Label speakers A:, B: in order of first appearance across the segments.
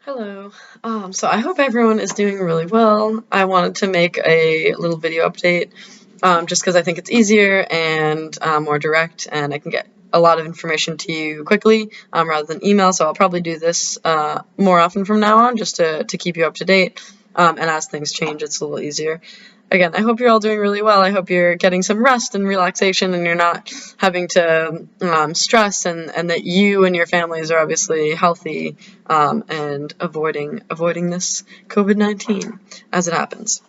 A: Hello. So I hope everyone is doing really well. I wanted to make a little video update just because I think it's easier and more direct, and I can get a lot of information to you quickly rather than email. So I'll probably do this more often from now on just to keep you up to date. And as things change, it's a little easier. Again, I hope you're all doing really well. I hope you're getting some rest and relaxation and you're not having to stress, and that you and your families are obviously healthy and avoiding this COVID-19 as it happens.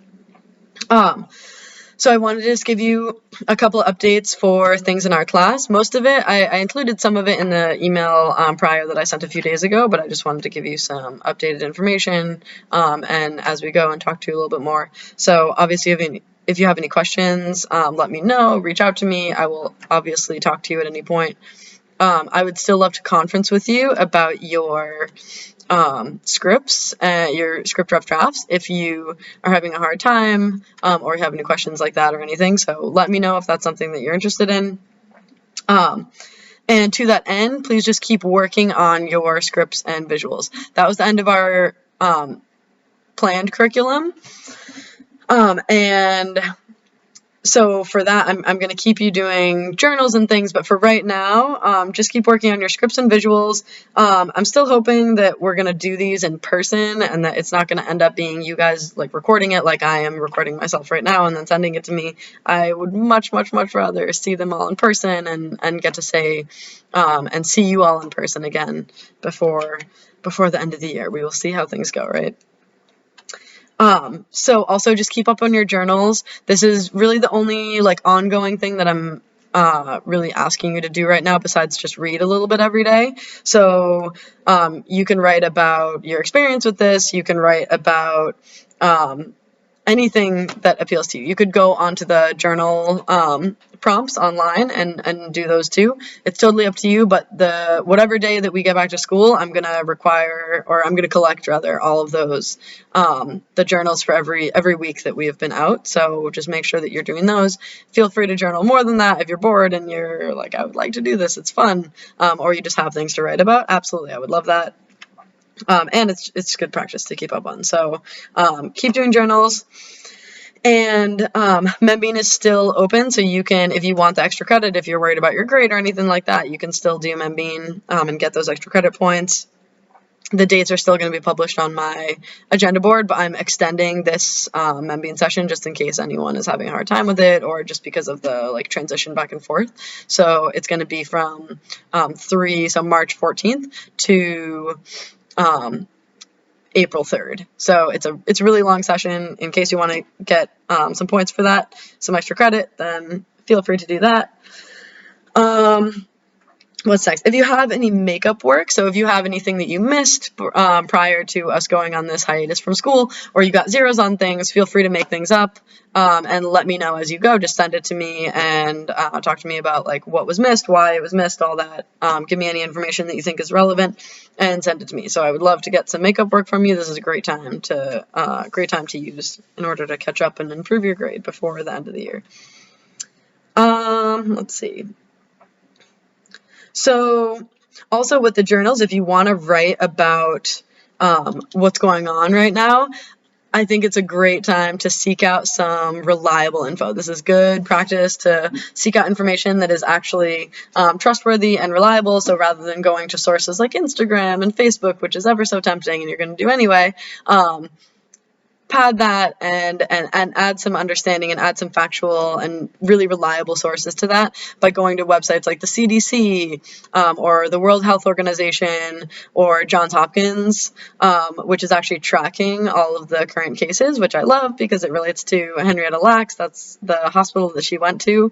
A: So I wanted to just give you a couple of updates for things in our class. Most of it, I included some of it in the email prior that I sent a few days ago, but I just wanted to give you some updated information and as we go and talk to you a little bit more. So obviously if you have any questions, let me know, reach out to me. I will obviously talk to you at any point. I would still love to conference with you about your scripts, your script rough drafts, if you are having a hard time or have any questions like that or anything. So let me know if that's something that you're interested in. And to that end, please just keep working on your scripts and visuals. That was the end of our planned curriculum. And so for that, I'm going to keep you doing journals and things, but for right now, just keep working on your scripts and visuals. I'm still hoping that we're going to do these in person and that it's not going to end up being you guys like recording it like I am recording myself right now and then sending it to me. I would much rather see them all in person and get to say and see you all in person again before the end of the year. We will see how things go, right? So also just keep up on your journals. This is really the only like ongoing thing that I'm really asking you to do right now besides just read a little bit every day. So you can write about your experience with this. You can write about anything that appeals to you. You could go onto the journal prompts online and do those too. It's totally up to you, but whatever day that we get back to school, I'm going to collect rather all of those, the journals for every week that we have been out. So just make sure that you're doing those. Feel free to journal more than that if you're bored and you're like, I would like to do this, it's fun, or you just have things to write about. Absolutely, I would love that. And it's good practice to keep up on. So keep doing journals. And Membean is still open, so you can, if you want the extra credit, if you're worried about your grade or anything like that, you can still do Membean and get those extra credit points. The dates are still going to be published on my agenda board, but I'm extending this Membean session just in case anyone is having a hard time with it or just because of the like transition back and forth. So it's going to be from March 14th to April 3rd. So it's a really long session. In case you want to get some points for that, some extra credit, then feel free to do that. What's next? If you have any makeup work, so if you have anything that you missed prior to us going on this hiatus from school, or you got zeros on things, feel free to make things up and let me know as you go. Just send it to me and talk to me about like what was missed, why it was missed, all that. Give me any information that you think is relevant and send it to me. So I would love to get some makeup work from you. This is a great time to use in order to catch up and improve your grade before the end of the year. Let's see. So also with the journals, if you want to write about what's going on right now, I think it's a great time to seek out some reliable info. This is good practice to seek out information that is actually trustworthy and reliable. So rather than going to sources like Instagram and Facebook, which is ever so tempting and you're going to do anyway, pad that and add some understanding and add some factual and really reliable sources to that by going to websites like the CDC or the World Health Organization or Johns Hopkins, which is actually tracking all of the current cases, which I love because it relates to Henrietta Lacks. That's the hospital that she went to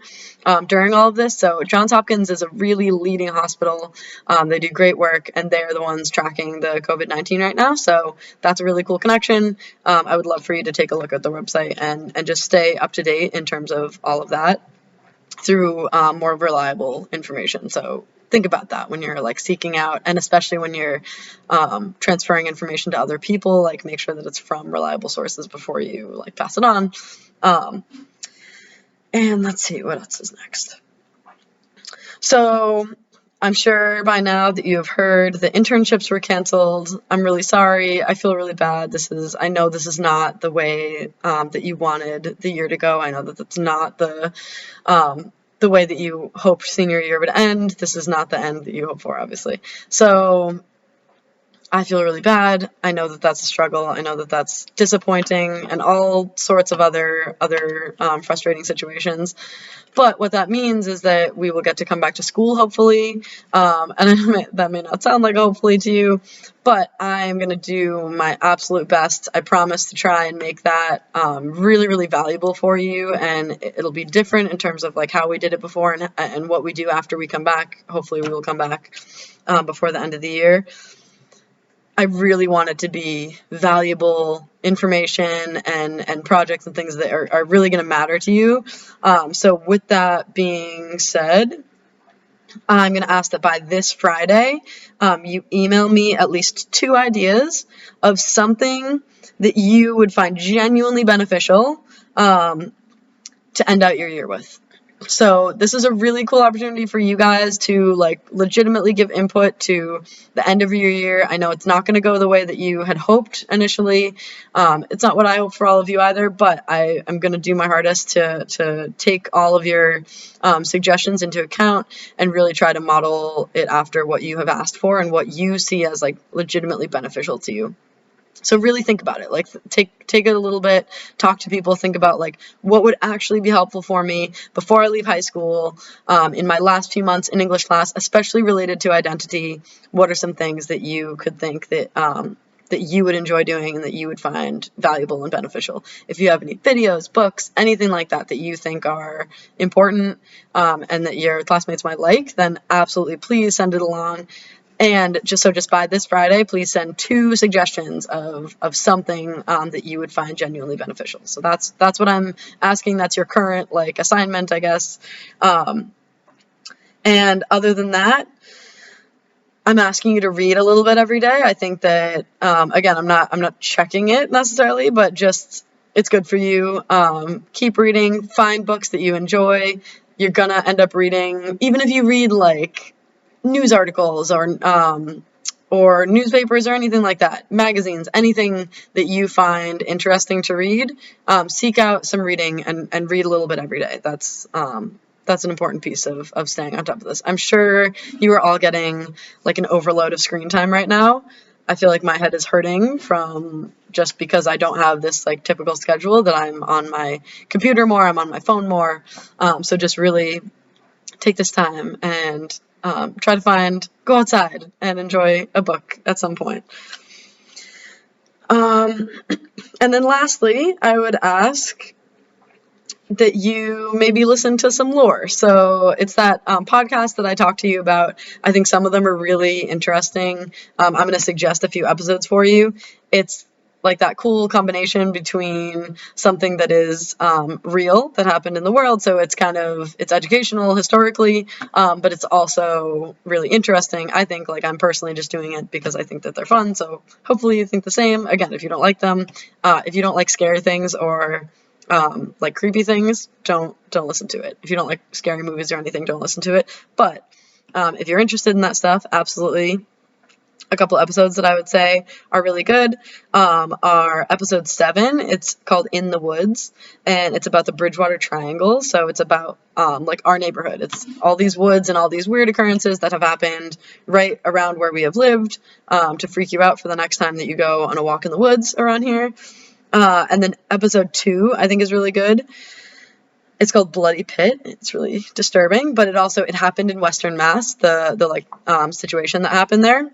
A: during all of this. So Johns Hopkins is a really leading hospital. They do great work and they're the ones tracking the COVID-19 right now. So that's a really cool connection. I would love for you to take a look at the website and just stay up to date in terms of all of that through more reliable information. So think about that when you're like seeking out, and especially when you're transferring information to other people, like make sure that it's from reliable sources before you like pass it on. And let's see, what else is next? So I'm sure by now that you have heard the internships were canceled. I'm really sorry. I feel really bad. I know this is not the way that you wanted the year to go. I know that that's not the way that you hoped senior year would end. This is not the end that you hope for, obviously. So I feel really bad. I know that that's a struggle. I know that that's disappointing and all sorts of other frustrating situations. But what that means is that we will get to come back to school, hopefully. And that may not sound like hopefully to you, but I'm going to do my absolute best. I promise to try and make that really, really valuable for you. And it'll be different in terms of like how we did it before and what we do after we come back. Hopefully we will come back before the end of the year. I really want it to be valuable information and projects and things that are really going to matter to you. So with that being said, I'm going to ask that by this Friday, you email me at least 2 ideas of something that you would find genuinely beneficial to end out your year with. So this is a really cool opportunity for you guys to like legitimately give input to the end of your year. I know it's not going to go the way that you had hoped initially. It's not what I hope for all of you either, but I am going to do my hardest to take all of your suggestions into account and really try to model it after what you have asked for and what you see as like legitimately beneficial to you. So really think about it, like take it a little bit, talk to people, think about like what would actually be helpful for me before I leave high school, in my last few months in English class, especially related to identity. What are some things that you could think that that you would enjoy doing and that you would find valuable and beneficial? If you have any videos, books, anything like that that you think are important and that your classmates might like, then absolutely please send it along. And just by this Friday, please send 2 suggestions of something that you would find genuinely beneficial. So that's what I'm asking. That's your current like assignment, I guess. And other than that, I'm asking you to read a little bit every day. I think that again, I'm not checking it necessarily, but just it's good for you. Keep reading. Find books that you enjoy. You're gonna end up reading, even if you read like news articles or newspapers or anything like that, magazines, anything that you find interesting to read, seek out some reading and read a little bit every day. That's an important piece of staying on top of this. I'm sure you are all getting like an overload of screen time right now. I feel like my head is hurting from just because I don't have this like typical schedule that I'm on my computer more, I'm on my phone more. So just really take this time and try to go outside and enjoy a book at some point. And then lastly, I would ask that you maybe listen to some lore. So it's that podcast that I talked to you about. I think some of them are really interesting. I'm going to suggest a few episodes for you. It's like that cool combination between something that is real that happened in the world. So it's it's educational historically, but it's also really interesting. I think like I'm personally just doing it because I think that they're fun. So hopefully you think the same. Again, if you don't like them, if you don't like scary things or like creepy things, don't listen to it. If you don't like scary movies or anything, don't listen to it. But if you're interested in that stuff, absolutely. A couple episodes that I would say are really good are episode 7. It's called In the Woods, and it's about the Bridgewater Triangle. So it's about like our neighborhood. It's all these woods and all these weird occurrences that have happened right around where we have lived to freak you out for the next time that you go on a walk in the woods around here. And then episode 2, I think, is really good. It's called Bloody Pit. It's really disturbing, but it happened in Western Mass, the situation that happened there.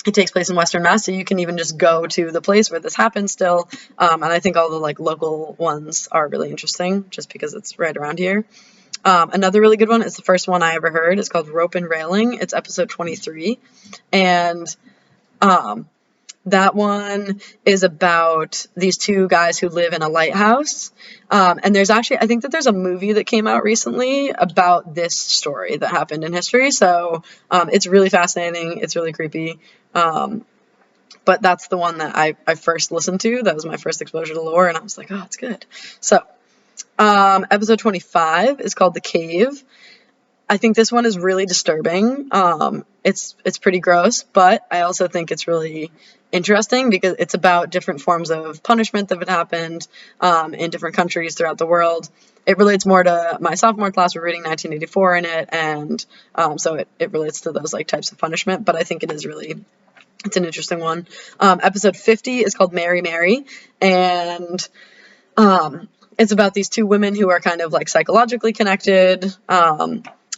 A: It takes place in Western Mass, so you can even just go to the place where this happened still. And I think all the like local ones are really interesting just because it's right around here. Another really good one is the first one I ever heard. It's called Rope and Railing. It's episode 23. And that one is about these 2 guys who live in a lighthouse. And I think that there's a movie that came out recently about this story that happened in history. So it's really fascinating. It's really creepy. But that's the one that I first listened to. That was my first exposure to lore, and I was like, oh, it's good. So episode 25 is called The Cave. I think this one is really disturbing. It's pretty gross, but I also think it's really interesting because it's about different forms of punishment that have happened in different countries throughout the world. It relates more to my sophomore class. We're reading 1984 in it, and so it relates to those like types of punishment. But I think it's an interesting one. Episode 50 is called Mary Mary, and it's about these two women who are kind of like psychologically connected.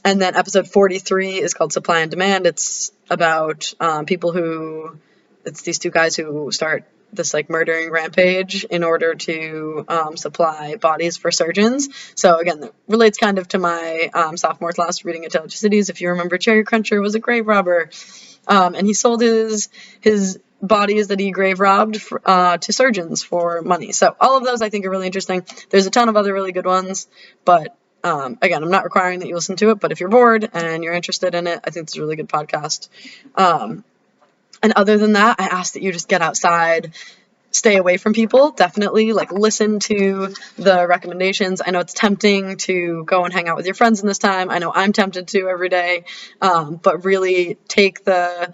A: And then episode 43 is called Supply and Demand. It's about it's these two guys who start this like murdering rampage in order to supply bodies for surgeons. So again, that relates kind of to my sophomore class reading Intelligent Cities. If you remember, Cherry Cruncher was a grave robber, and he sold his bodies that he grave robbed to surgeons for money. So all of those I think are really interesting. There's a ton of other really good ones, but again, I'm not requiring that you listen to it, but if you're bored and you're interested in it, I think it's a really good podcast. And other than that, I ask that you just get outside, stay away from people. Definitely like listen to the recommendations. I know it's tempting to go and hang out with your friends in this time. I know I'm tempted to every day, but really take the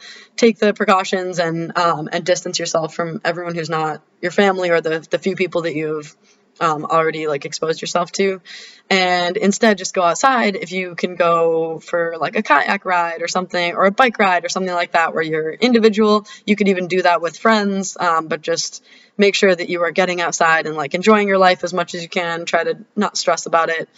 A: precautions and distance yourself from everyone who's not your family or the few people that you've already like exposed yourself to, and instead just go outside. If you can go for like a kayak ride or something, or a bike ride or something like that where you're individual, you could even do that with friends, but just make sure that you are getting outside and like enjoying your life as much as you can. Try to not stress about it,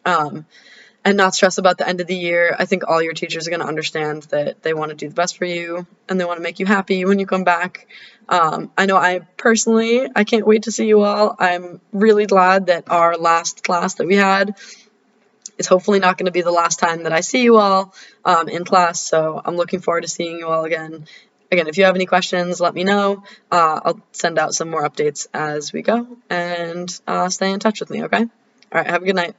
A: and not stress about the end of the year. I think all your teachers are going to understand that they want to do the best for you and they want to make you happy when you come back. I know I can't wait to see you all. I'm really glad that our last class that we had is hopefully not going to be the last time that I see you all in class. So I'm looking forward to seeing you all again. Again, if you have any questions, let me know. I'll send out some more updates as we go, and stay in touch with me, okay? All right, have a good night.